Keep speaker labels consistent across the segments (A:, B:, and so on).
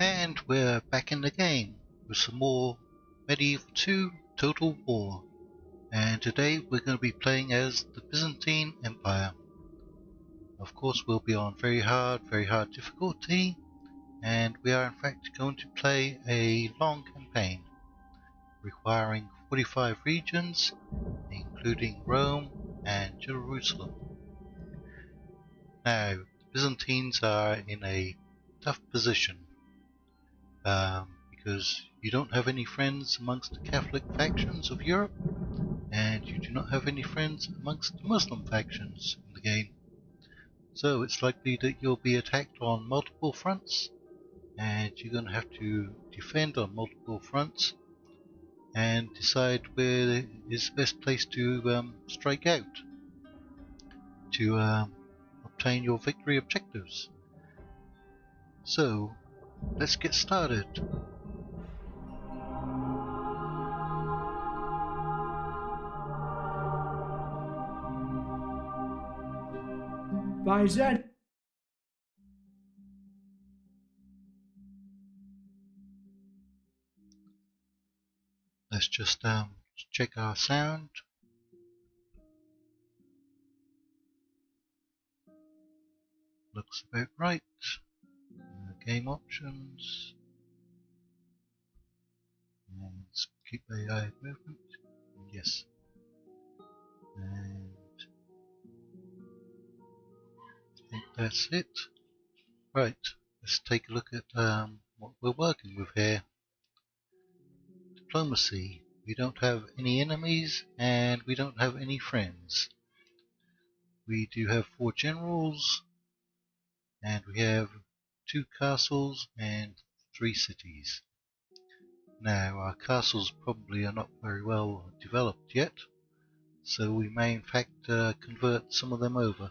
A: And we're back in the game with some more Medieval 2 Total War. And today we're going to be playing as the Byzantine Empire. Of course we'll be on very hard difficulty, and we are in fact going to play a long campaign requiring 45 regions, including Rome and Jerusalem. Now, the Byzantines are in a tough position because you don't have any friends amongst the Catholic factions of Europe, and you do not have any friends amongst the Muslim factions in the game. So it's likely that you'll be attacked on multiple fronts, and you're going to have to defend on multiple fronts and decide where is the best place to strike out to obtain your victory objectives. So let's get started.
B: Byzantine.
A: Let's just check our sound. Looks about right. Game options. And keep AI movement. Yes. And I think that's it. Right. Let's take a look at what we're working with here. Diplomacy. We don't have any enemies and we don't have any friends. We do have 4 generals, and we have 2 castles and 3 cities. Now, our castles probably are not very well developed yet, so we may in fact convert some of them over.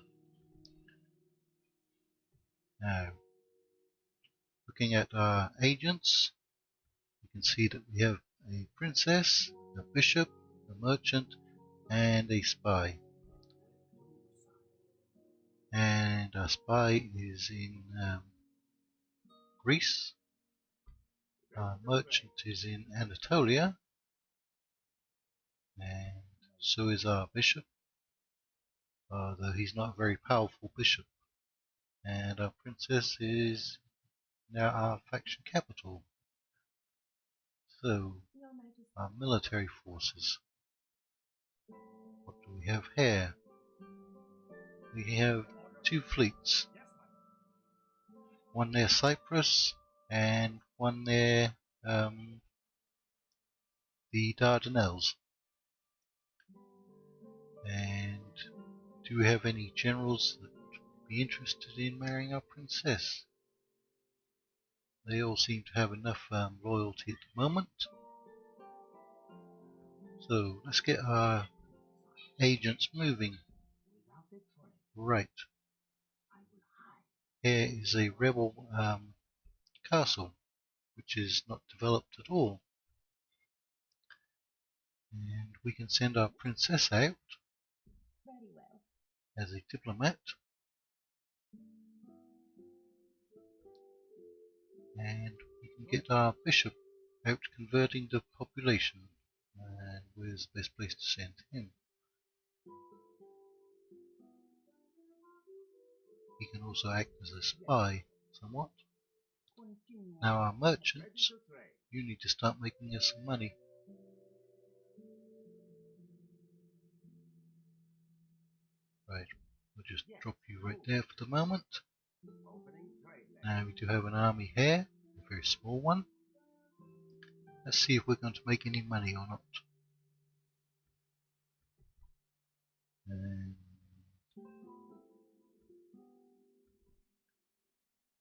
A: Now, looking at our agents, you can see that we have a princess, a bishop, a merchant, and a spy. And our spy is in Greece. Our merchant is in Anatolia, and so is our bishop, though he's not a very powerful bishop. And our princess is now our faction capital. So, our military forces. What do we have here? We have 2 fleets. One near Cyprus and one near the Dardanelles. And do we have any generals that would be interested in marrying our princess? They all seem to have enough loyalty at the moment. So let's get our agents moving. Right. Here is a rebel castle, which is not developed at all. And we can send our princess out as a diplomat. And we can get our bishop out converting the population. And where's the best place to send him? He can also act as a spy somewhat. Now our merchants, you need to start making us some money. Right, we'll just drop you right there for the moment. Now we do have an army here, a very small one. Let's see if we're going to make any money or not. And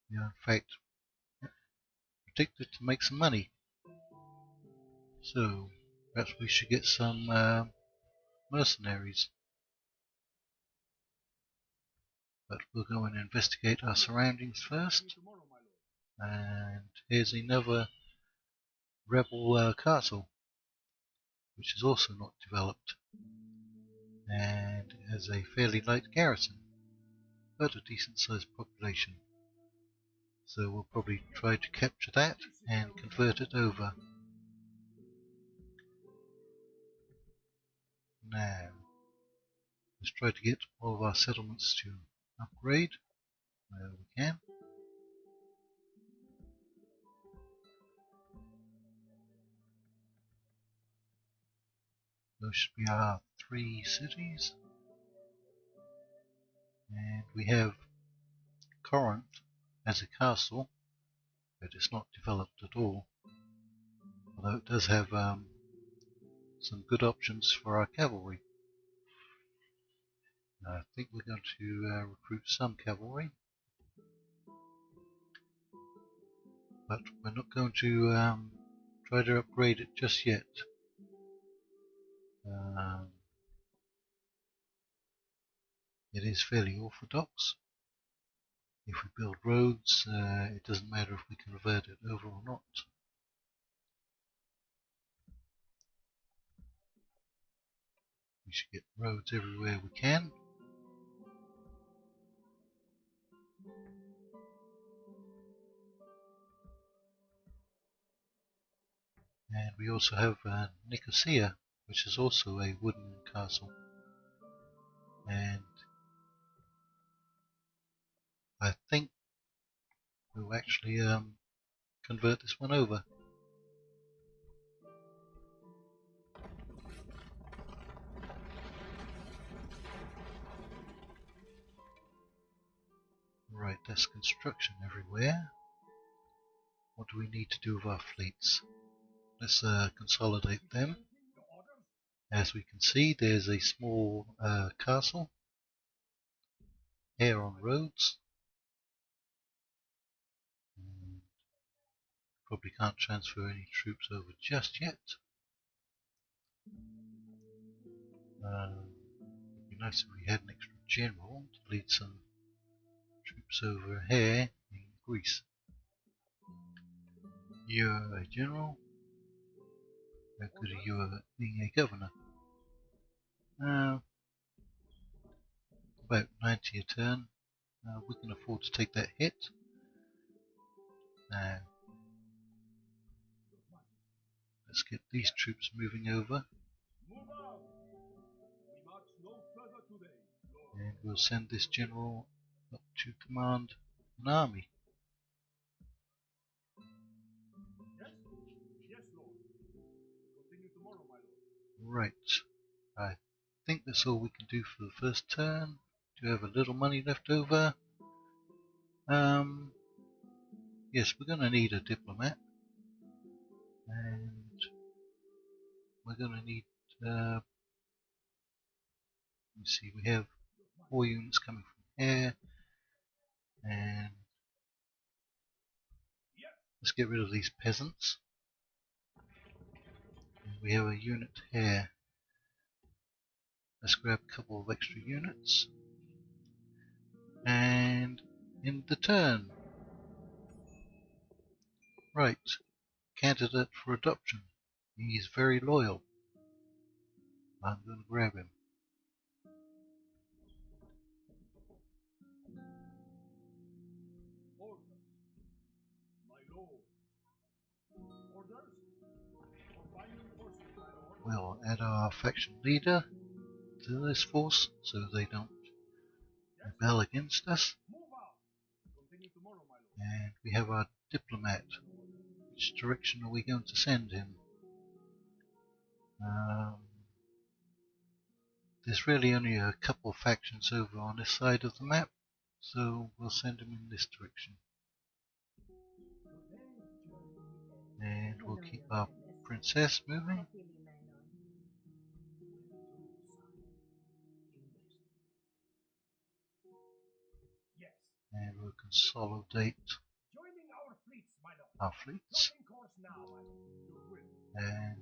A: we are in fact predicted to make some money. So perhaps we should get some mercenaries. But we'll go and investigate our surroundings first. And here's another rebel castle, which is also not developed, and has a fairly light garrison, but a decent sized population. So we'll probably try to capture that and convert it over. Now, let's try to get all of our settlements to upgrade where we can. Those should be our 3 cities. And we have Corinth as a castle, but it's not developed at all. Although it does have some good options for our cavalry. I think we're going to recruit some cavalry, but we're not going to try to upgrade it just yet. It is fairly orthodox. If we build roads, it doesn't matter if we convert it over or not. We should get roads everywhere we can. And we also have Nicosia, which is also a wooden castle. And I think we'll actually convert this one over. Right, there's construction everywhere. What do we need to do with our fleets? Let's consolidate them. As we can see, there's a small castle here on roads. Probably can't transfer any troops over just yet. It'd be nice if we had an extra general to lead some troops over here in Greece. You're a general. How good are you at being a governor? About 90 a turn. We can afford to take that hit. Now, let's get these troops moving over. And we'll send this general up to command an army. Right. I think that's all we can do for the first turn. Do you have a little money left over? Yes, we're going to need a diplomat. And we're going to need, let me see, we have 4 units coming from here. And let's get rid of these peasants. And we have a unit here. Let's grab a couple of extra units. And in the turn. Right. Candidate for adoption. He's very loyal. I'm going to grab him. We'll add our faction leader to this force so they don't rebel against us. And we have our diplomat. Which direction are we going to send him? There's really only a couple of factions over on this side of the map, so we'll send him in this direction. And we'll keep our princess moving. And we'll consolidate our fleets. And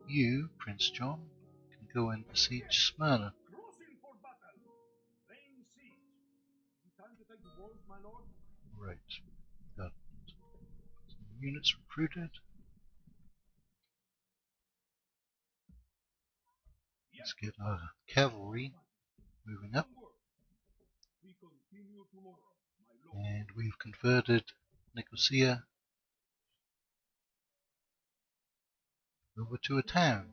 A: you, Prince John, can go and besiege Smyrna. Right. Got some units recruited. Let's get our cavalry moving up. And we've converted Nicosia over to a town.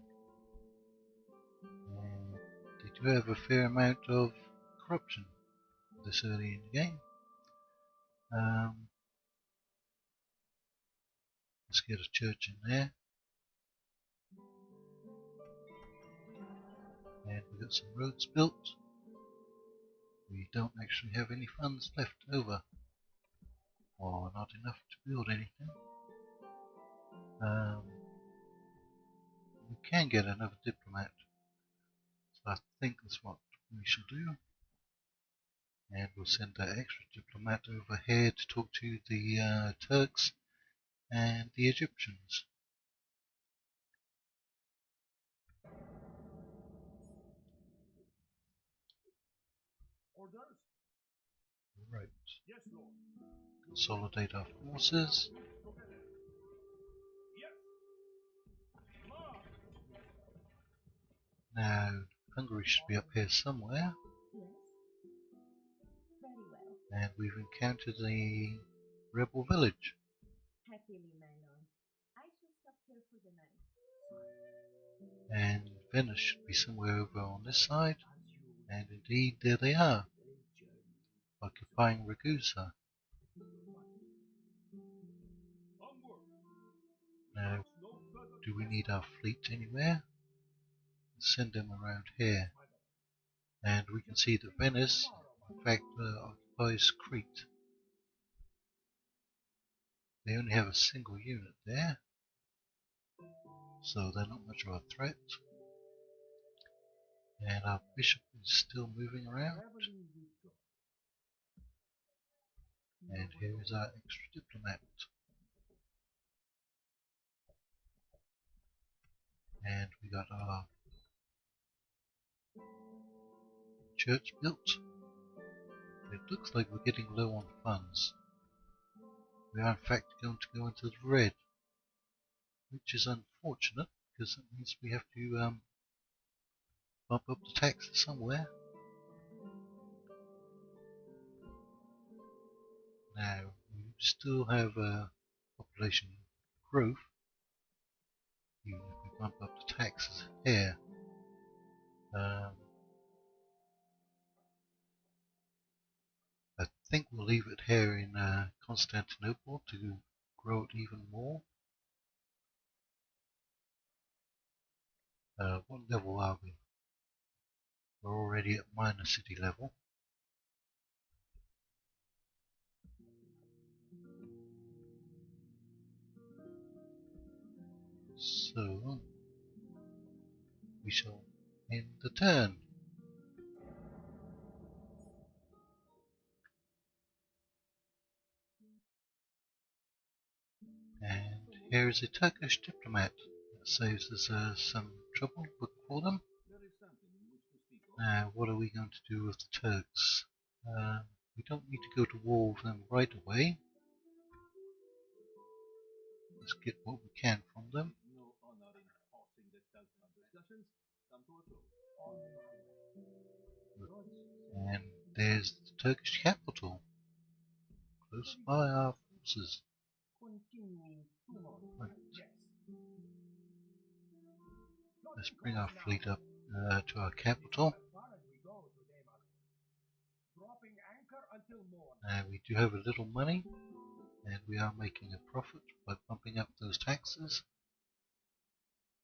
A: And they do have a fair amount of corruption this early in the game. Let's get a church in there. And we've got some roads built. We don't actually have any funds left over, or not enough to build anything. We can get another diplomat, so I think that's what we shall do. And we'll send that extra diplomat over here to talk to the Turks and the Egyptians. Right. Consolidate our forces. Now, Hungary should be up here somewhere. And we've encountered the rebel village. And Venice should be somewhere over on this side. And indeed, there they are, occupying Ragusa. Now, do we need our fleet anywhere? Let's send them around here. And we can see that Venice, in fact, occupies Crete. They only have a single unit there, so they're not much of a threat. And our bishop is still moving around. And here is our extra diplomat. And we got our church built. It looks like we're getting low on funds. We are in fact going to go into the red, which is unfortunate because that means we have to bump up the taxes somewhere. Now, we still have population growth, even if we bump up the taxes here. I think we'll leave it here in Constantinople to grow it even more. What level are we? We're already at minor city level. So, we shall end the turn. And here is a Turkish diplomat. That saves us some trouble looking for them. Now, what are we going to do with the Turks? We don't need to go to war with them right away. Let's get what we can from them. And there's the Turkish capital, close by our forces. Right. Let's bring our fleet up to our capital. Now we do have a little money, and we are making a profit by bumping up those taxes.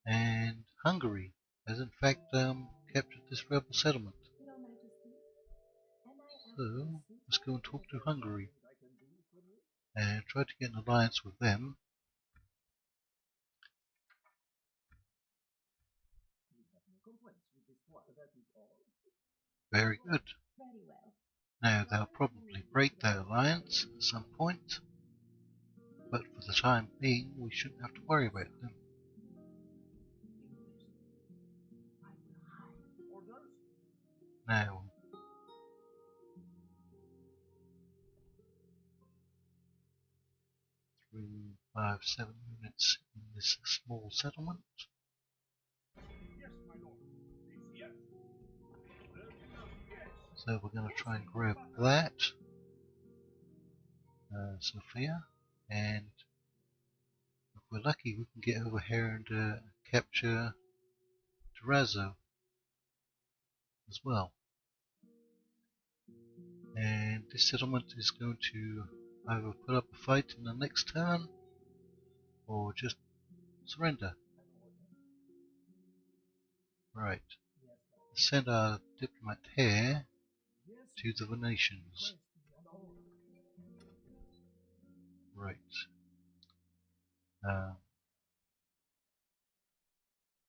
A: And Hungary has in fact captured this rebel settlement. So let's go and talk to Hungary and try to get an alliance with them. Very good. Now they'll probably break their alliance at some point, but for the time being we shouldn't have to worry about them. Now, 3, 5, 7 units in this small settlement. So we're going to try and grab that. Sophia. and if we're lucky we can get over here and capture Durazzo as well. And this settlement is going to either put up a fight in the next turn or just surrender. Right, let's send our diplomat here to the Venetians. Right.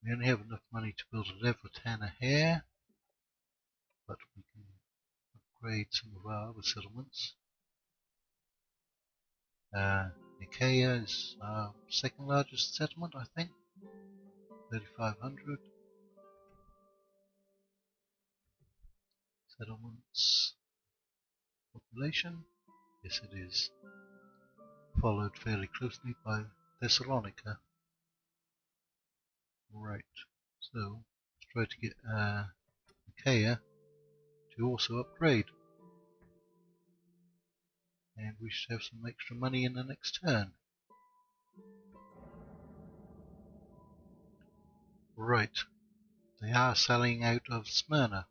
A: We only have enough money to build a Never Futile here, but we can upgrade some of our other settlements. Nicaea is our second largest settlement, I think. 3,500. Settlements. Population? Yes, it is. Followed fairly closely by Thessalonica. Right, so let's try to get Nicaea to also upgrade. And we should have some extra money in the next turn. Right, they are selling out of Smyrna,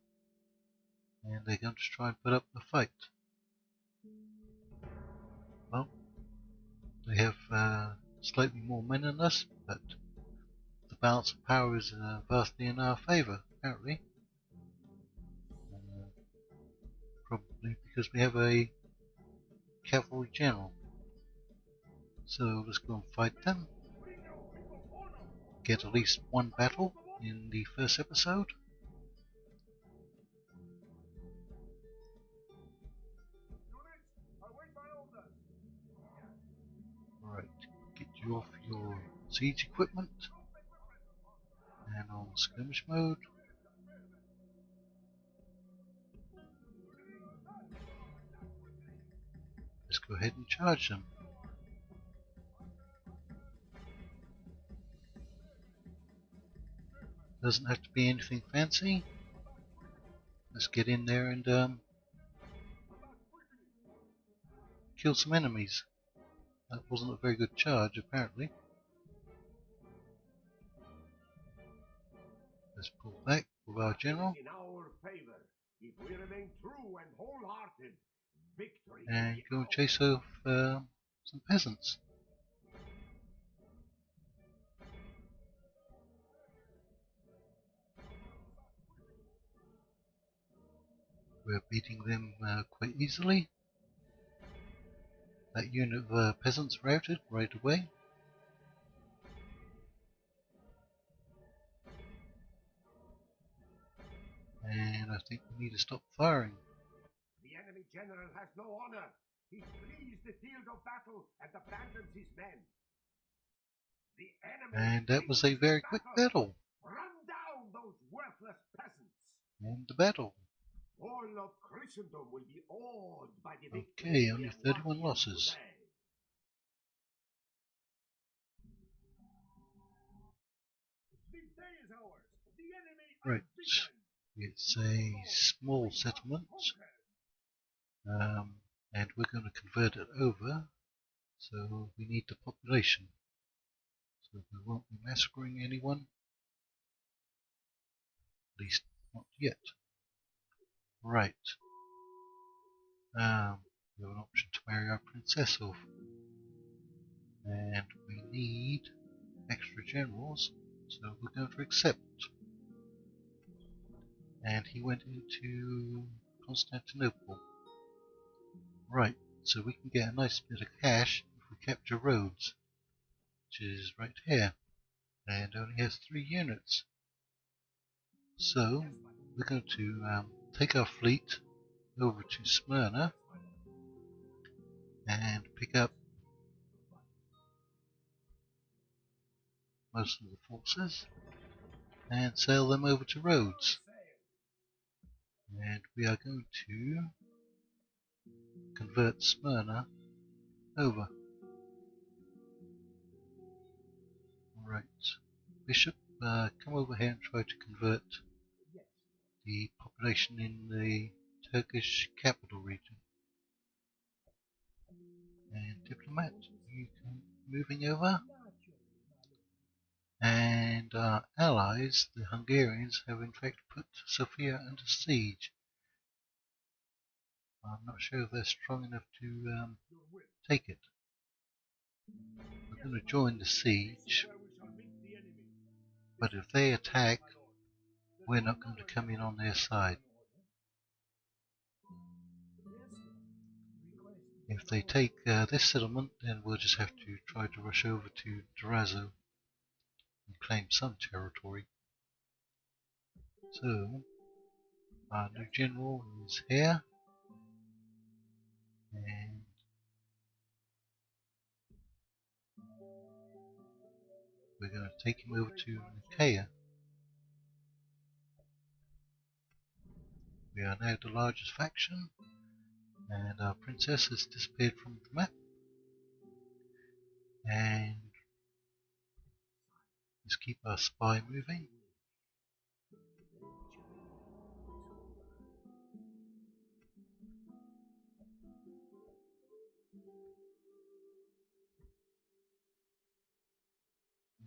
A: and they're going to try and put up a fight. Well, they have slightly more men than us, but the balance of power is vastly in our favour, apparently. Probably because we have a cavalry general. So let's go and fight them. Get at least one battle in the first episode. Right, get you off your siege equipment and on skirmish mode. Let's go ahead and charge them. Doesn't have to be anything fancy. Let's get in there and kill some enemies. That wasn't a very good charge, apparently. Let's pull back with our general.
B: In our favor, if we remain true and wholehearted, victory
A: And go and chase off some peasants. We're beating them quite easily. That unit of peasants routed right away. And I think we need to stop firing.
B: The enemy general has no honor. He flees the field of battle and abandons his men. The enemy
A: And that was a very quick battle.
B: Run down those worthless peasants.
A: And the battle.
B: All of Christendom will be awed by the victory.
A: Okay, only 31 losses. Right, it's a small settlement, and we're going to convert it over, so we need the population, so we won't be massacring anyone, at least not yet. Right, we have an option to marry our princess off, and we need extra generals, so we're going to accept. And he went into Constantinople. Right, so we can get a nice bit of cash if we capture Rhodes, which is right here, and only has 3 units. So we're going to take our fleet over to Smyrna and pick up most of the forces and sail them over to Rhodes. And we are going to convert Smyrna over. Right, Bishop, come over here and try to convert the population in the Turkish capital region. And Diplomat, you can moving over. And our allies, the Hungarians, have in fact put Sofia under siege. I'm not sure if they're strong enough to take it. We're going to join the siege, but if they attack, we're not going to come in on their side. If they take this settlement, then we'll just have to try to rush over to Durazzo and claim some territory. So, our new general is here, and we're going to take him over to Nicaea. We are now the largest faction, and our princess has disappeared from the map. And let's keep our spy moving.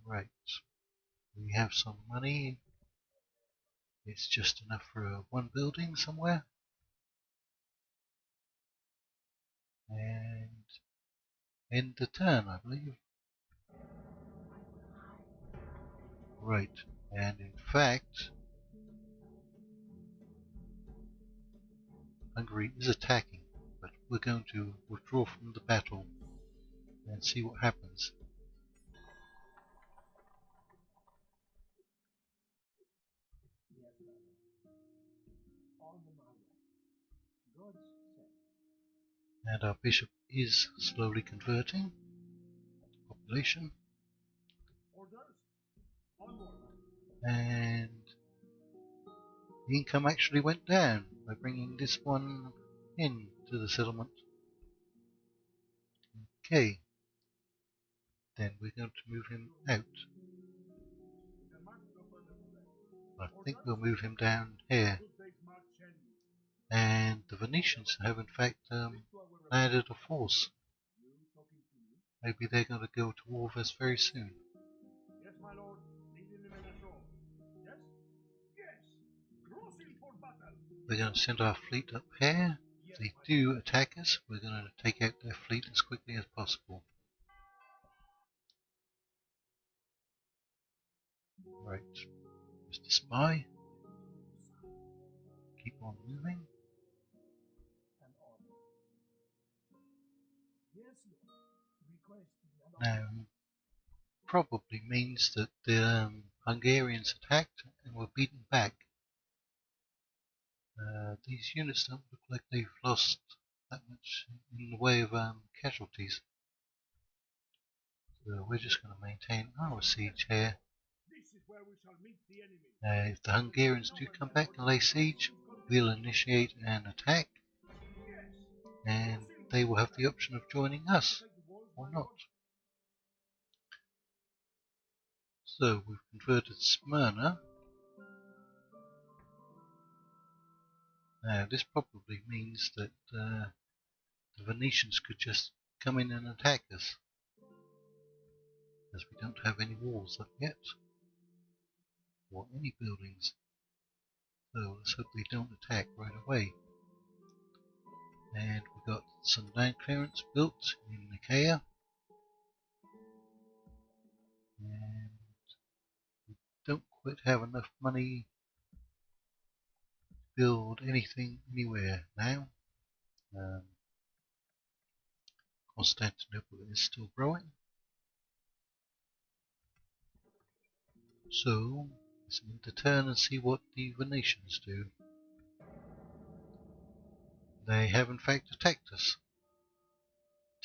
A: Right, we have some money. It's just enough for one building somewhere. And end the turn, I believe. Right, and in fact, Hungary is attacking, but we're going to withdraw from the battle and see what happens. And our bishop is slowly converting population. And the income actually went down by bringing this one in to the settlement. Okay, then we're going to move him out. I think we'll move him down here. And the Venetians have in fact landed a force. Maybe they're going to go to war with us very soon.
B: Yes, my lord. Yes? Yes. Crossing for battle.
A: We're going to send our fleet up here. If they do attack us, we're going to take out their fleet as quickly as possible. Right, Mr. Spy, keep on moving. Now, probably means that the Hungarians attacked and were beaten back. These units don't look like they've lost that much in the way of casualties. So we're just going to maintain our siege here. If the Hungarians do come back and lay siege, we'll initiate an attack, and they will have the option of joining us or not. So we've converted Smyrna. Now this probably means that the Venetians could just come in and attack us, as we don't have any walls up yet, or any buildings. So let's hope they don't attack right away. And we got some land clearance built in Nicaea. And we don't quite have enough money to build anything anywhere now. Constantinople is still growing. So let's end the turn and see what the Venetians do. They have in fact attacked us.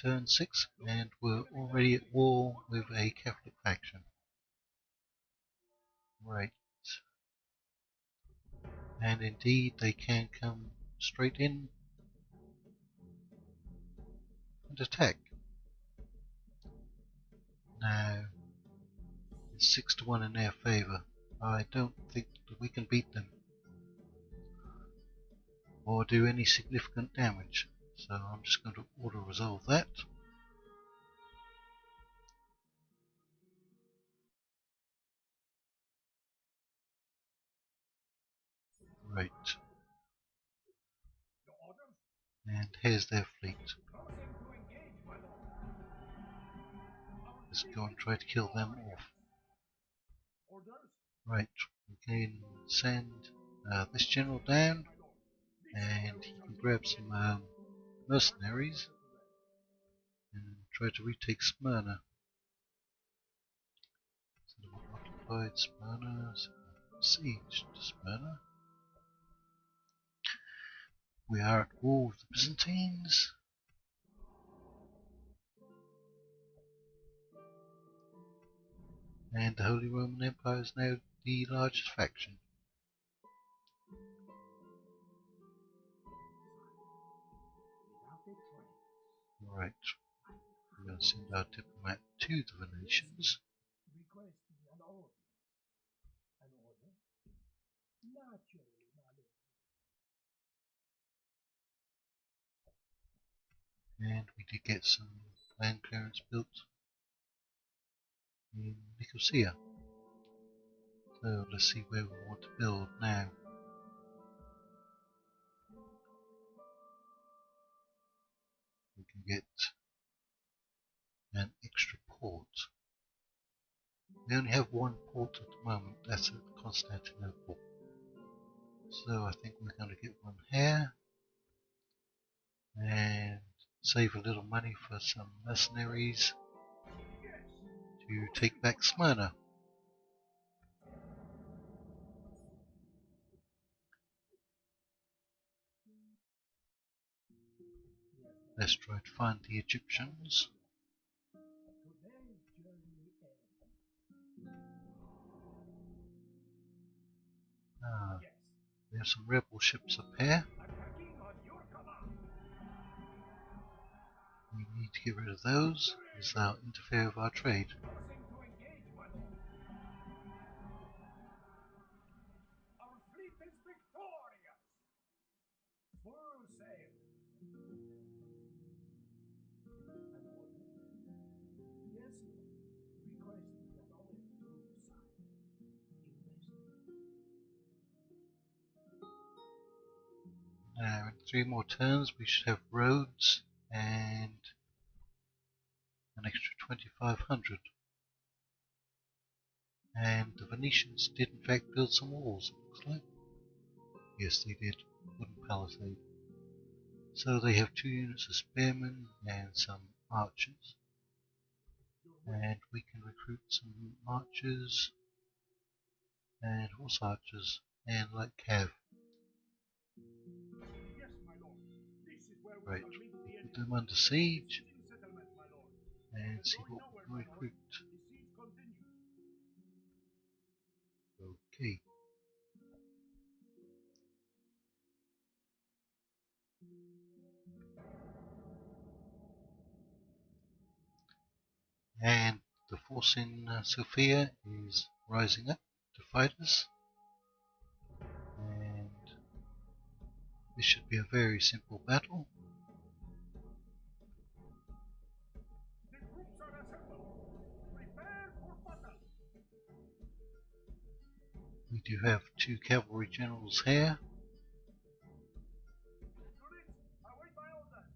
A: Turn 6, and we're already at war with a Catholic faction. Right. And indeed they can come straight in and attack. Now it's 6 to 1 in their favour. I don't think that we can beat them or do any significant damage, so I'm just going to auto resolve that. Right.
B: Your orders?
A: And here's their fleet.
B: Crossing to engage, my lord. Our
A: Let's
B: fleet
A: go and
B: is
A: try to kill them
B: victorious.
A: off.
B: Orders?
A: Right, we can send this general down,
B: My lord. This is where
A: and
B: we
A: he
B: shall
A: can
B: meet
A: grab
B: the
A: some
B: enemy.
A: mercenaries and try to retake Smyrna. So we occupied Smyrna, so siege to Smyrna. We are at war with the Byzantines. And the Holy Roman Empire is now the largest faction.
B: Without a trace.
A: Right, we're going to send our diplomat to the Venetians.
B: Requesting an order. An order? Naturally, my lord.
A: And we did get some land clearance built in Nicosia. So let's see where we want to build now. We can get an extra port. We only have one port at the moment, that's at Constantinople. So I think we're going to get one here and save a little money for some mercenaries to take back Smyrna. Let's try to find the Egyptians.
B: Today's journey ends. Yes.
A: We have some rebel ships up here.
B: Attacking on your command.
A: We need to get rid of those as they'll interfere with our trade.
B: Crossing to engage, my lord. Our fleet is victorious. Full sail. An order? Yes, lord. Requesting an order to sire. Invest.
A: Now in 3 more turns we should have roads and an extra 2500. And the Venetians did in fact build some walls, it looks like. Yes, they did. Wooden palisade. So they have 2 units of spearmen and some archers. And we can recruit some archers and horse archers and light cav.
B: Yes, my lord. This is where we
A: Right,
B: shall meet the
A: put
B: enemy.
A: them under siege
B: Besieging settlement, my lord.
A: and see
B: Going
A: what we
B: nowhere,
A: can
B: my lord.
A: recruit.
B: The siege continues.
A: Okay. And the force in Sofia is rising up to fight us. And this should be a very simple battle.
B: The troops are assembled. Prepare for battle.
A: We do have 2 cavalry generals here.
B: Units, await my orders.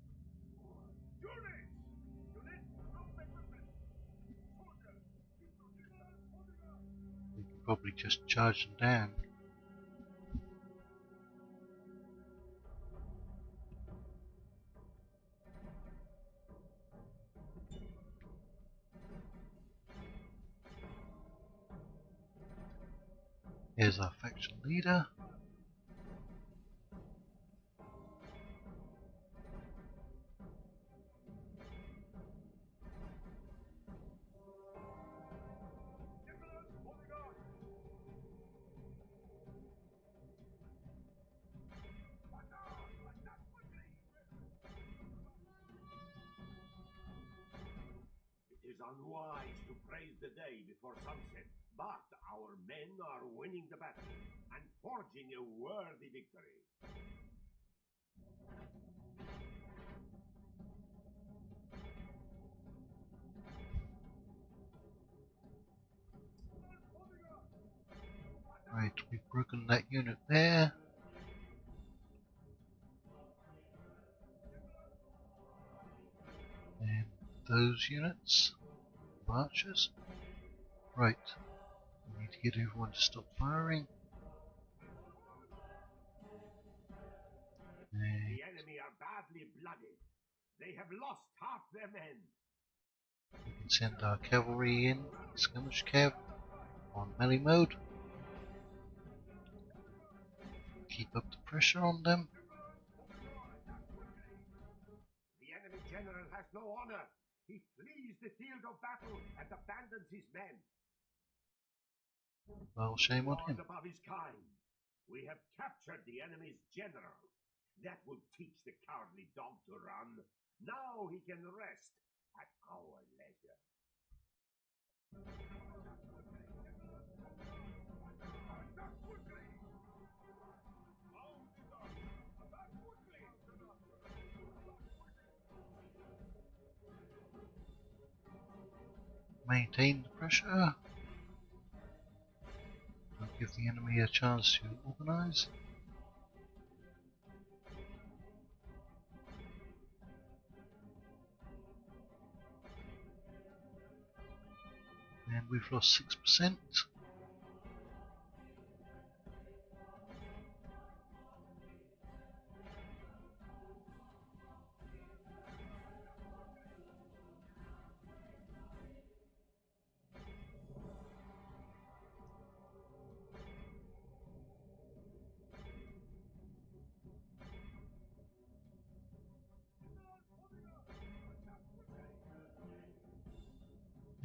B: Units! Units, drop equipment. Soldiers, keep your distance. Holding up.
A: We can probably just charge them down. Here's our faction leader.
B: Generals, holding on. Attack quickly. It is unwise to praise the day before sunset, but our men are winning the battle and forging a worthy victory.
A: Right, we've broken that unit there. those units of archers. Right, we need to get everyone to stop firing. And
B: The enemy are badly blooded. They have lost half their men.
A: we can send our cavalry in, skirmish cav, on melee mode. Keep up the pressure on them.
B: The enemy general has no honor. He flees the field of battle and abandons his men.
A: Well, shame on him.
B: Lord above his kind, we have captured the enemy's general. That would teach the cowardly dog to run. Now he can rest at our leisure.
A: Maintain the pressure. Don't give the enemy a chance to organize. And we've lost 6%.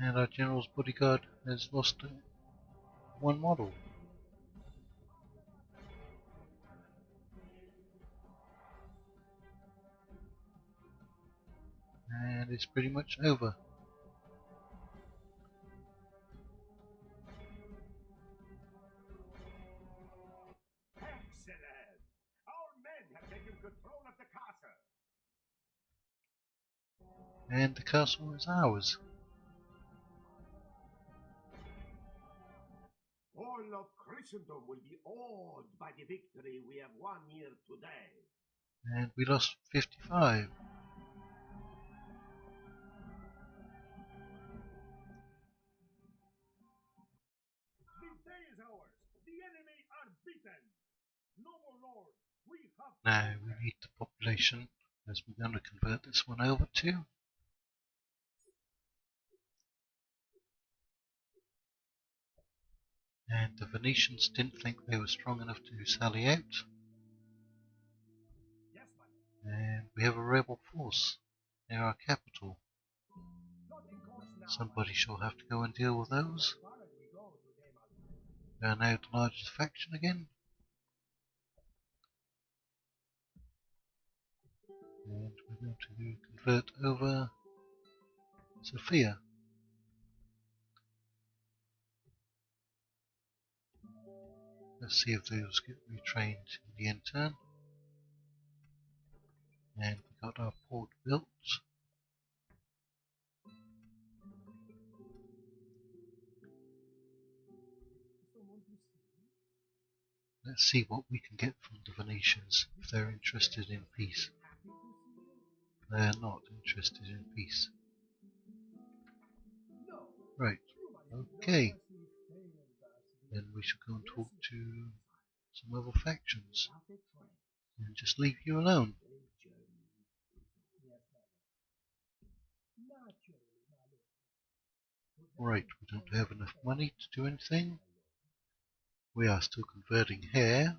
A: And our general's bodyguard has lost one model. And it's pretty much over.
B: Excellent! Our men have taken control of the castle.
A: And the castle is ours.
B: All of Christendom will be awed by the victory we have won here today.
A: And we lost 55.
B: The day is ours. The enemy are beaten. Noble Lord, we have...
A: Now we need the population, as we're going to convert this one over to. And the Venetians didn't think they were strong enough to sally out.
B: Yes, my lord.
A: And we have a rebel force near our capital.
B: Plotting course now.
A: Somebody shall have to go and deal with those.
B: Far as we go today, my lord.
A: We are now the largest faction again. And we're going to convert over Sophia. Let's see if those get retrained in the end turn. And we got our port built. Let's see what we can get from the Venetians if they're interested in peace. They're not interested in peace. Right, okay. Then we shall go and talk to some other factions and just leave you alone. Right, we don't have enough money to do anything. We are still converting here.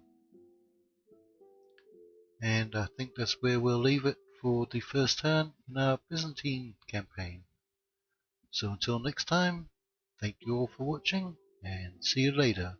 A: And I think that's where we'll leave it for the first turn in our Byzantine campaign. So until next time, thank you all for watching and see you later.